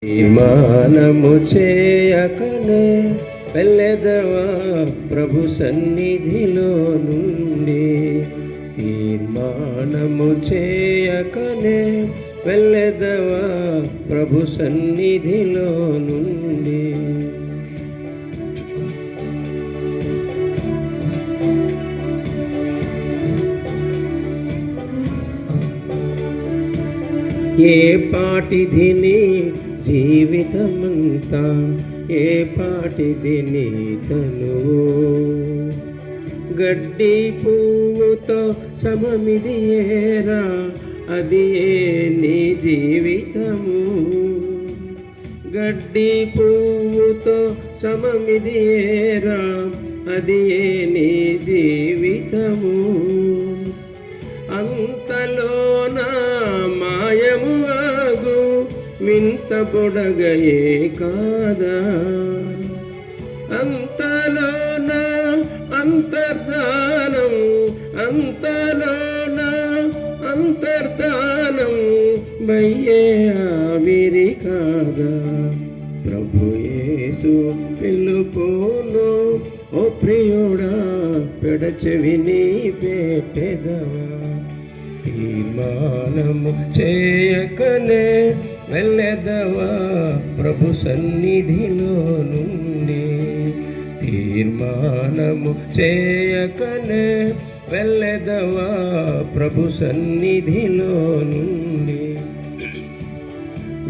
తీర్మానము చేయకనే వెళ్ళెదవా ప్రభు సన్నిధిలో నుండి. తీర్మానము చేయకనే వెళ్ళెదవా ప్రభు సన్నిధిలో నుండి. ఏ పాటిదిని జీవితమంతా, ఏ పాటిది నీ తనువు, గడ్డి పువ్వుతో సమమిది ఏరా, అది ఏ నీ జీవితము. గడ్డి పువ్వుతో సమమిది ఏరా, అది ఏ నీ జీవితము. అంతలోన మాయము ఆగు వింత బొడగయే కాదా. అంతలోన అంతర్ధానం, అంతలోన అంతర్ధానం బయ్యే ఆవిరి కాదా. ప్రభు యేసు పిలుపును ఓ ప్రియుడా పెడచెవి నీ పెట్టెదవా. తీర్మానము చేయకనే వెళ్ళెదవా ప్రభు సన్నిధిలో నుండి. తీర్మానము చేయకనే వెళ్ళెదవా ప్రభు సన్నిధిలో నుండి.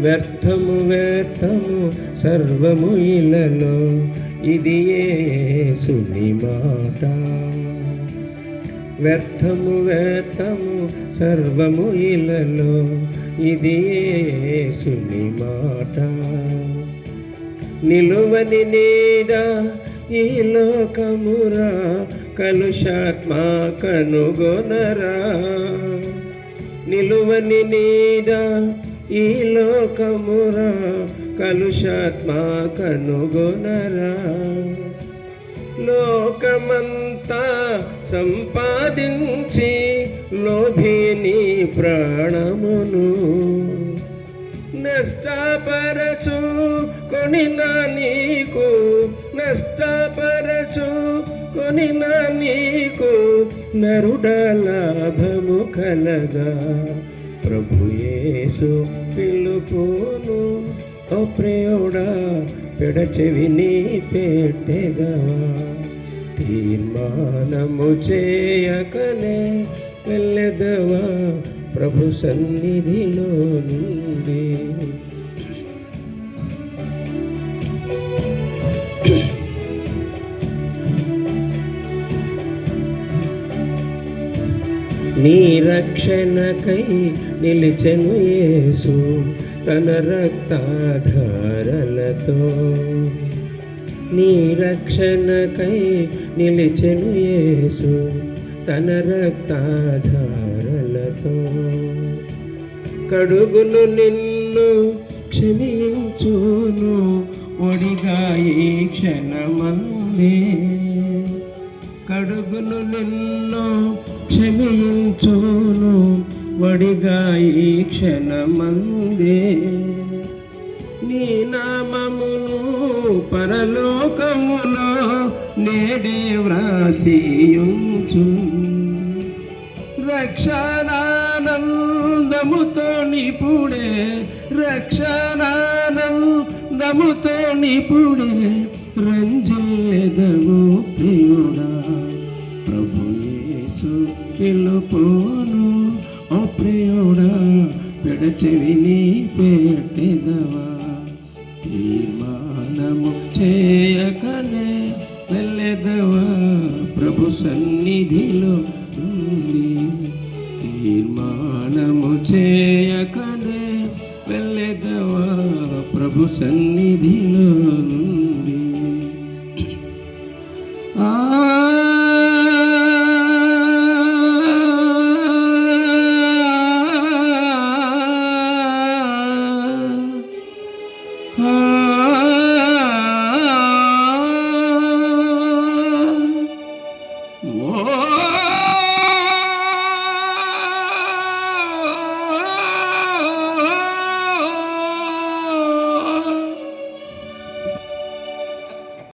వ్యర్థము వ్యర్థము సర్వము ఇలలో, ఇది యేసుని మాట. వ్యర్థము వ్యర్థము సర్వము ఇలలో, ఇది యేసుని మాట. నిలువని నీడ ఈ లోకమురా, కలుషాత్మ కనుగొనరా. నిలువని నీడ ఈ లోకమురా, కలుషాత్మ కనుగొనరా. లోకమంతా సంపాదించి లోభిని ప్రాణమును నష్టపరచు కొనినా నీకు, నష్టపరచు కొనినా నీకు నరుడ లాభము కలగా. ప్రభు యేసు పిలుపును ఓ ప్రియుడా పెడచెవి నీ పెట్టెదవా. తీర్మానము చేయకనే వెళ్ళెదవా ప్రభు సన్నిధిలో నుండి. నీ రక్షణకై నిలిచెను యేసు తన రక్తాధారలతో. నీ రక్షణకై నిలిచెను యేసు తన రక్తాధారలతో. కడుగును నిన్ను క్షమించును ఒడిగా ఈ క్షణమందే. కడుగును నిన్ను క్షమించును వడిగా ఈ క్షణమందే. నీ నామమును పరలోకములో నేడే వ్రాసియుంచు. రక్షణానందముతో నిపుడే, రక్షణానందముతో నిపుడే రంజిల్లెదవు ప్రియుడా. ప్రభు యేసు పిలుపును ఓ ప్రియుడా పెడచెవి నీ పెట్టెదవా. తీర్మానము చేయకనే వెళ్ళెదవా ప్రభు సన్నిధిలో నుండి. తీర్మానము చేయకనే వెళ్ళెదవా ప్రభు సన్నిధిలో.